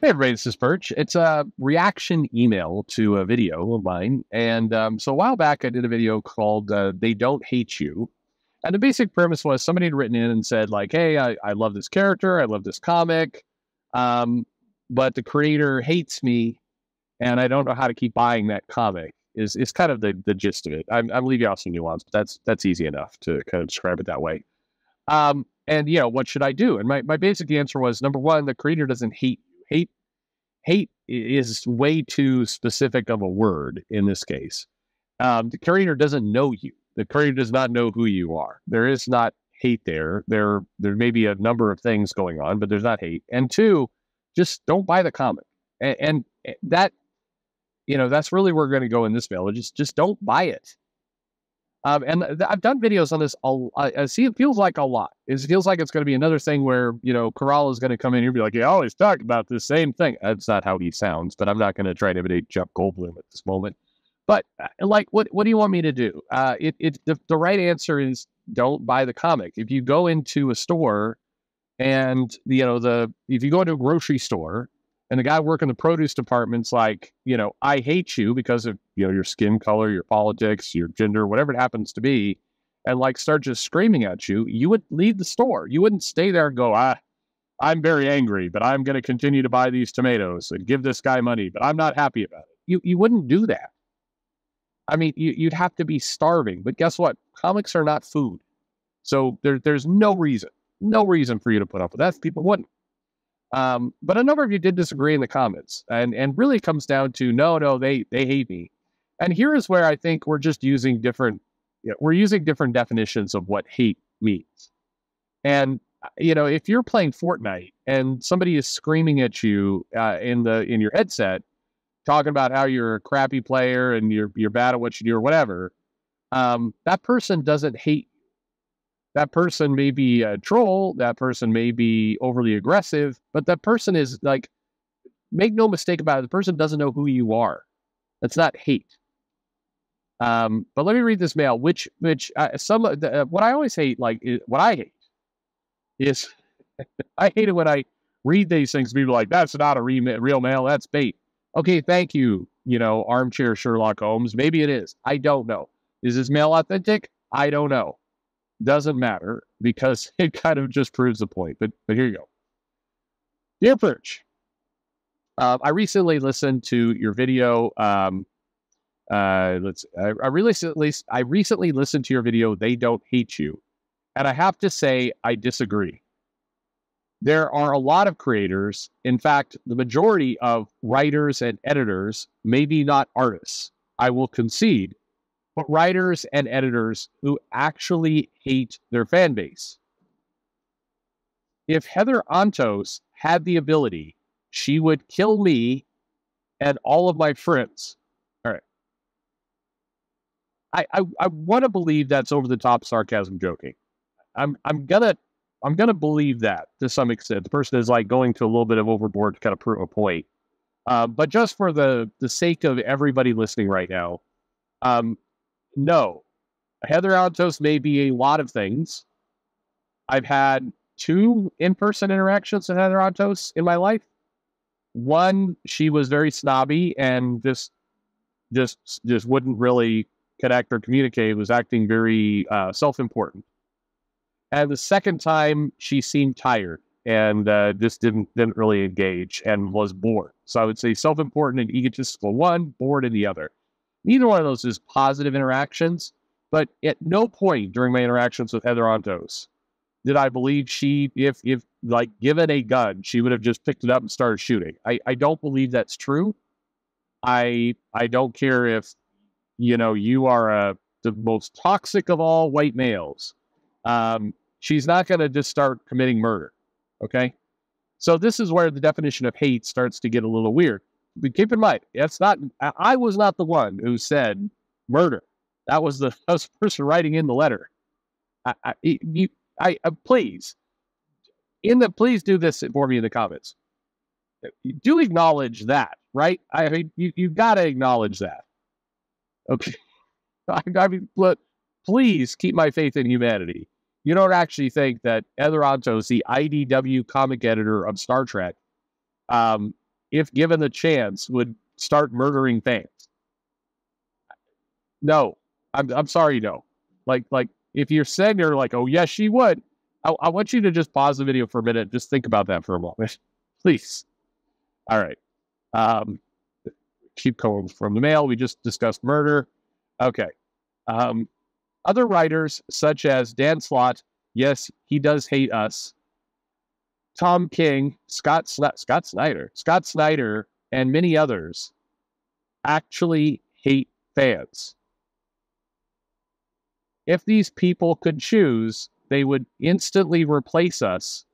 Hey everybody, this is Perch. It's a reaction email to a video of mine. And so a while back, I did a video called They Don't Hate You. And the basic premise was somebody had written in and said, like, hey, I love this character. I love this comic. Um, but the creator hates me and I don't know how to keep buying that comic is kind of the gist of it. I'm leaving out some nuance, but that's easy enough to kind of describe it that way. And what should I do? And my basic answer was, number one, the creator doesn't hate you. Hate is way too specific of a word in this case. The creator doesn't know you. The creator does not know who you are. There is not hate there. There may be a number of things going on, but there's not hate. And two, just don't buy the comic. And that, that's really where we're going to go in this mail. Just don't buy it. And I've done videos on this. I see it feels like a lot. It feels like it's going to be another thing where, Corral is going to come in here and be like, "You always talk about the same thing." That's not how he sounds, but I'm not going to try to imitate Jeff Goldblum at this moment. But what do you want me to do? The right answer is don't buy the comic. If you go into a store and, if you go into a grocery store and the guy working the produce department's like, I hate you because of, your skin color, your politics, your gender, whatever it happens to be, and start just screaming at you, you would leave the store. You wouldn't stay there and go, I'm very angry, but I'm going to continue to buy these tomatoes and give this guy money, but I'm not happy about it. You wouldn't do that. I mean, you'd have to be starving, but guess what? Comics are not food. So there's no reason for you to put up with that. People wouldn't. But a number of you did disagree in the comments, and really it comes down to no, they hate me. And here is where I think we're just using different definitions of what hate means. And if you're playing Fortnite and somebody is screaming at you in your headset, talking about how you're a crappy player and you're bad at what you do or whatever, that person doesn't hate you. That person may be a troll, that person may be overly aggressive, but that person is make no mistake about it, the person doesn't know who you are. That's not hate. But let me read this mail, what I always hate, what I hate is, I hate it when I read these things, people are like, that's not a real mail, that's bait. Okay, thank you, armchair Sherlock Holmes. Maybe it is. I don't know. Is this mail authentic? I don't know. Doesn't matter because it kind of just proves the point. But here you go. Dear Perch, I recently listened to your video. I recently listened to your video. They Don't Hate You, and I have to say I disagree. There are a lot of creators. In fact, the majority of writers and editors, maybe not artists, I will concede, but writers and editors who actually hate their fan base. If Heather Antos had the ability, she would kill me and all of my friends. All right. I want to believe that's over the top sarcasm joking. I'm gonna believe that to some extent. The person is going to a little bit of overboard to kind of prove a point. But just for the sake of everybody listening right now, no, Heather Antos may be a lot of things. I've had 2 in-person interactions with Heather Antos in my life. One, she was very snobby and just wouldn't really connect or communicate, was acting very self-important. And the second time, she seemed tired and just didn't really engage and was bored. So I would say self-important and egotistical one, bored in the other. Neither one of those is positive interactions, but at no point during my interactions with Heather Antos did I believe she, if given a gun, she would have just picked it up and started shooting. I don't believe that's true. I don't care if, you are the most toxic of all white males. She's not going to just start committing murder. Okay. So this is where the definition of hate starts to get a little weird. But keep in mind, I was not the one who said murder. That was the person writing in the letter. Please do this for me in the comments. Do acknowledge that, right? I mean, you got to acknowledge that. Okay. I mean, look, please keep my faith in humanity. You don't actually think that Heather Antos, the IDW comic editor of Star Trek, if given the chance, would start murdering fans? No, I'm sorry, no. Like if you're saying you're like, oh yes, she would. I want you to just pause the video for a minute. Just think about that for a moment, please. All right. Um, keep going from the mail. We just discussed murder. Okay. Other writers such as Dan Slott, yes, he does hate us. Tom King, Scott Snyder, and many others actually hate fans. If these people could choose, they would instantly replace us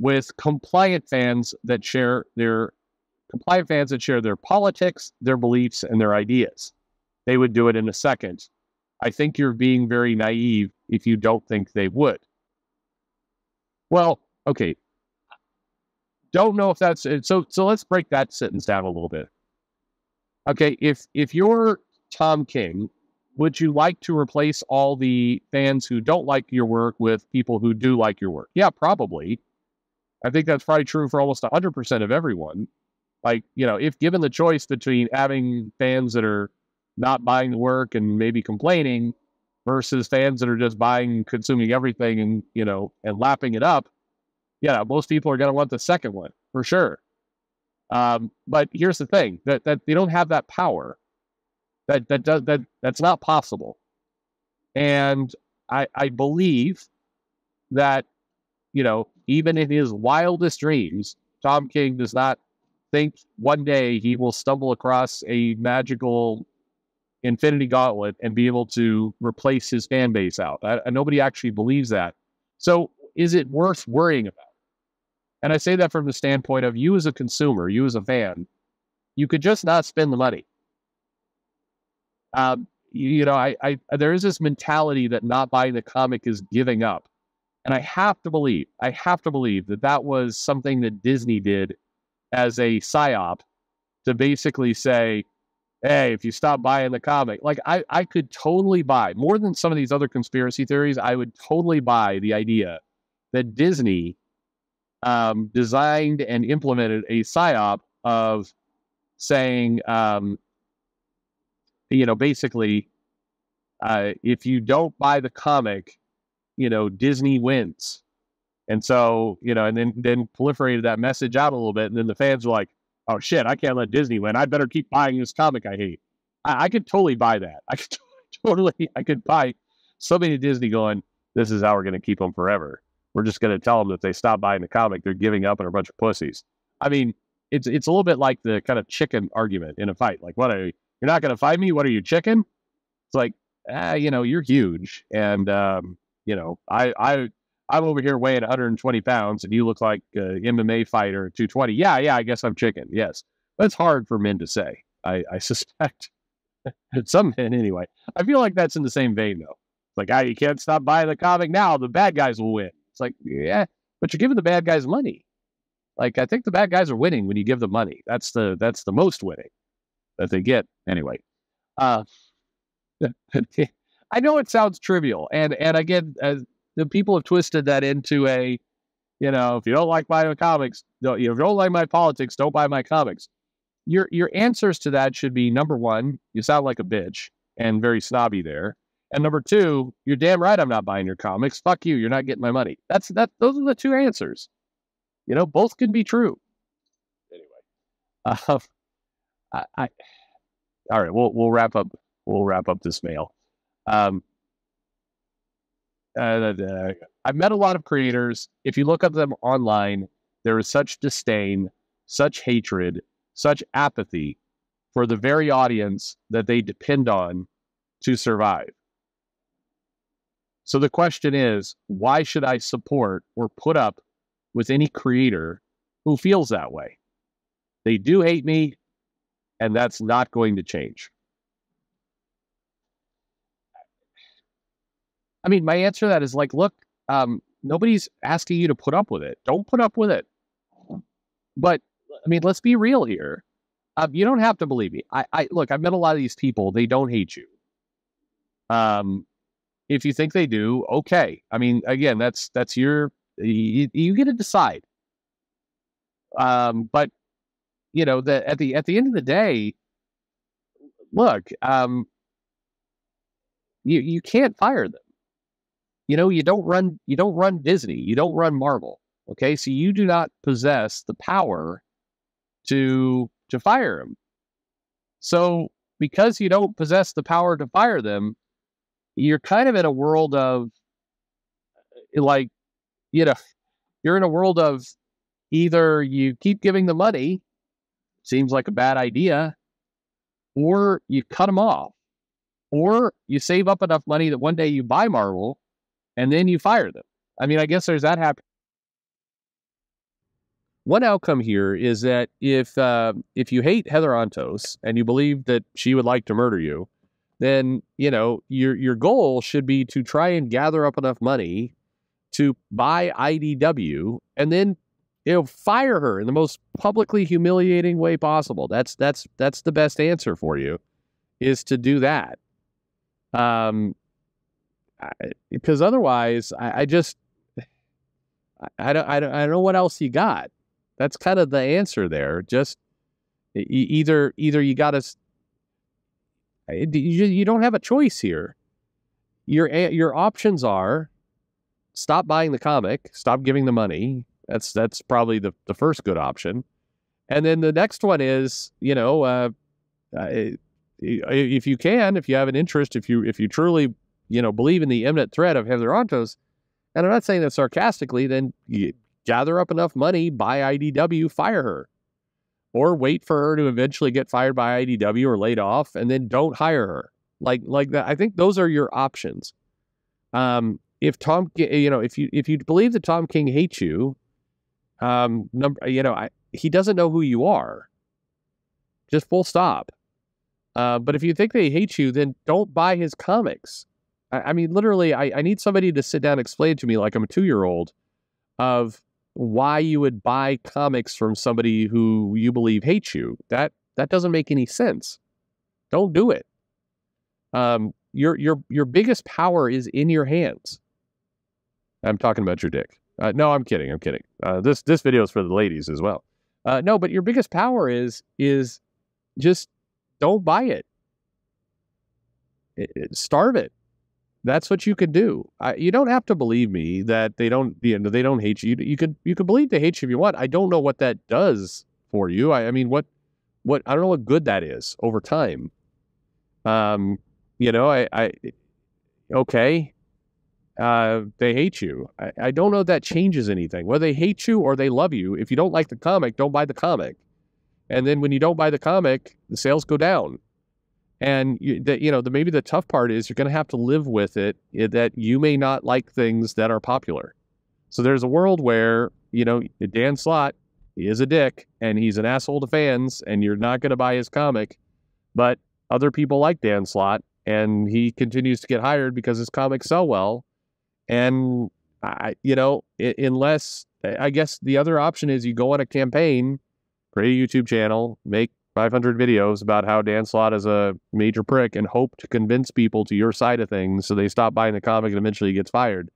with compliant fans that share their politics, their beliefs, and their ideas. They would do it in a second. I think you're being very naive if you don't think they would. Well, okay. Don't know if that's it. So let's break that sentence down a little bit. Okay, if you're Tom King, would you like to replace all the fans who don't like your work with people who do like your work? Yeah, probably. I think that's probably true for almost 100% of everyone. Like, if given the choice between having fans that are not buying the work and maybe complaining versus fans that are just buying, consuming everything and, and lapping it up, yeah, most people are going to want the second one for sure. But here's the thing, that they don't have that power. That's not possible. And I believe that, even in his wildest dreams, Tom King does not think one day he will stumble across a magical infinity gauntlet and be able to replace his fan base out. Nobody actually believes that. So is it worth worrying about? And I say that from the standpoint of you as a consumer, you as a fan, you could just not spend the money. There is this mentality that not buying the comic is giving up. And I have to believe that was something that Disney did as a psyop to basically say, hey, if you stop buying the comic, like I could totally buy, more than some of these other conspiracy theories, I would totally buy the idea that Disney designed and implemented a psyop of saying, basically, if you don't buy the comic, Disney wins. And so, and then proliferated that message out a little bit. And then the fans were like, oh shit, I can't let Disney win. I better keep buying this comic I hate. I could totally buy that. I could buy somebody at Disney going, this is how we're going to keep them forever. We're just going to tell them that if they stop buying the comic, they're giving up and are a bunch of pussies. I mean, it's a little bit like the kind of chicken argument in a fight. Like, you're not going to fight me? What are you, chicken? It's like, you're huge. And, I'm over here weighing 120 pounds and you look like an MMA fighter, 220. Yeah, I guess I'm chicken. Yes. That's hard for men to say. I suspect. Some men, anyway. I feel like that's in the same vein, though. Like, you can't stop buying the comic now. The bad guys will win. It's like, yeah, but you're giving the bad guys money. Like, I think the bad guys are winning when you give them money. That's the most winning that they get. Anyway. I know it sounds trivial. And again, the people have twisted that into a, if you don't like my comics, if you don't like my politics, don't buy my comics. Your answers to that should be, number one, you sound like a bitch and very snobby there. And number two, you're damn right I'm not buying your comics. Fuck you, you're not getting my money. Those are the two answers. Both can be true. Anyway, all right, we'll wrap up. We'll wrap up this mail. I've met a lot of creators. If you look at them online, there is such disdain, such hatred, such apathy for the very audience that they depend on to survive. So the question is, why should I support or put up with any creator who feels that way? They do hate me, and that's not going to change. I mean, my answer to that is like, look, nobody's asking you to put up with it. Don't put up with it. But, I mean, let's be real here. You don't have to believe me. Look, I've met a lot of these people. They don't hate you. If you think they do, okay. I mean, again, that's you get to decide. But, that at the end of the day, look, you can't fire them. You don't run Disney, you don't run Marvel. Okay, so you do not possess the power to fire them. So because you don't possess the power to fire them, you're kind of in a world of like, you know, you're in a world of either you keep giving the money, seems like a bad idea, or you cut them off, or you save up enough money that one day you buy Marvel and then you fire them. I mean, I guess there's that happen. One outcome here is that if you hate Heather Antos and you believe that she would like to murder you, then your goal should be to try and gather up enough money to buy IDW and then fire her in the most publicly humiliating way possible. That's the best answer for you, is to do that. Because otherwise, I don't know what else you got. That's kind of the answer there. Just either you got to. You don't have a choice here. Your options are stop buying the comic, stop giving the money. That's probably the first good option, and then the next one is if you can, if you have an interest, if you truly believe in the imminent threat of Heather Antos, and I'm not saying that sarcastically, then you gather up enough money, buy IDW, fire her. Or wait for her to eventually get fired by IDW or laid off, and then don't hire her. Like that. I think those are your options. If Tom, if you believe that Tom King hates you, he doesn't know who you are. Just full stop. But if you think they hate you, then don't buy his comics. I mean, literally, I need somebody to sit down and explain to me, like I'm a 2-year-old, of why you would buy comics from somebody who you believe hates you. That doesn't make any sense. Don't do it. Your biggest power is in your hands. I'm talking about your dick. No, I'm kidding. This video is for the ladies as well. No, but your biggest power is just don't buy it. Starve it. That's what you could do. You don't have to believe me that they don't hate you. You could believe they hate you if you want. I don't know what that does for you. I mean, what I don't know what good that is over time. Okay. They hate you. I don't know if that changes anything. Whether they hate you or they love you, if you don't like the comic, don't buy the comic. And then when you don't buy the comic, the sales go down. And maybe the tough part is you're going to have to live with it, that you may not like things that are popular. So there's a world where, Dan Slott is a dick and he's an asshole to fans and you're not going to buy his comic, but other people like Dan Slott and he continues to get hired because his comics sell well. And, unless, I guess the other option is you go on a campaign, create a YouTube channel, make 500 videos about how Dan Slott is a major prick and hope to convince people to your side of things so they stop buying the comic and eventually he gets fired.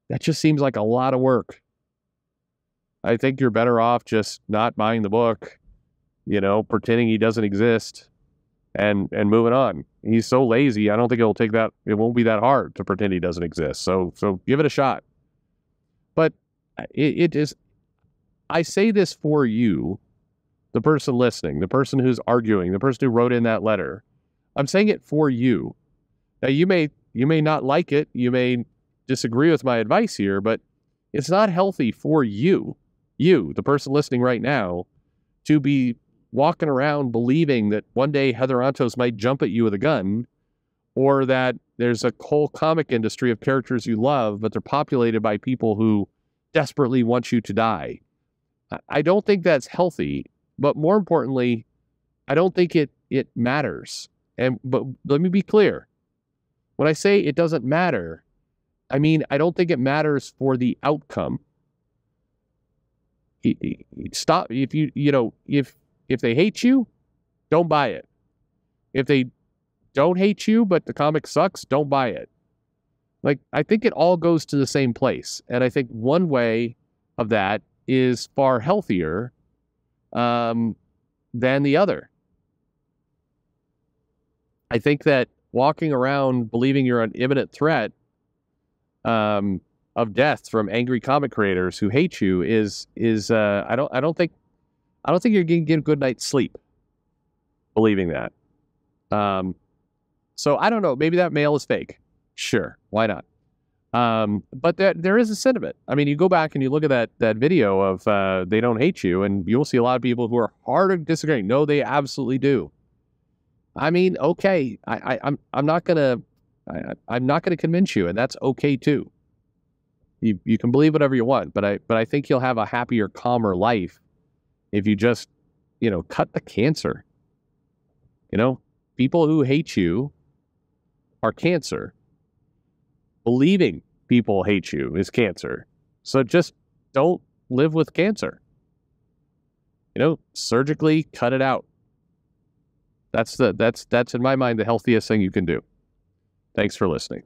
That just seems like a lot of work. I think you're better off just not buying the book, pretending he doesn't exist and moving on. He's so lazy. I don't think it won't be that hard to pretend he doesn't exist. So give it a shot. But it is, I say this for you, the person listening, the person who's arguing, the person who wrote in that letter. I'm saying it for you. Now, you may not like it. You may disagree with my advice here, but it's not healthy for you, the person listening right now, to be walking around believing that one day Heather Antos might jump at you with a gun, or that there's a whole comic industry of characters you love, but they're populated by people who desperately want you to die. I don't think that's healthy. But more importantly, I don't think it matters. But let me be clear. When I say it doesn't matter, I mean I don't think it matters for the outcome. Stop if if they hate you, don't buy it. If they don't hate you but the comic sucks, don't buy it. Like, I think it all goes to the same place, and I think one way of that is far healthier. than the other. I think that walking around believing you're an imminent threat of death from angry comic creators who hate you is I don't think you're going to get a good night's sleep believing that. So I don't know. Maybe that mail is fake. Sure, why not? But there is a sentiment. I mean, you go back and you look at that video of they don't hate you, and you'll see a lot of people who are hard at disagreeing. No, they absolutely do. I mean, okay, I'm not gonna convince you, and that's okay too. You can believe whatever you want, but I think you'll have a happier, calmer life if you just cut the cancer. People who hate you are cancer. Believing people hate you is cancer. So just don't live with cancer. Surgically cut it out. That's in my mind the healthiest thing you can do. Thanks for listening.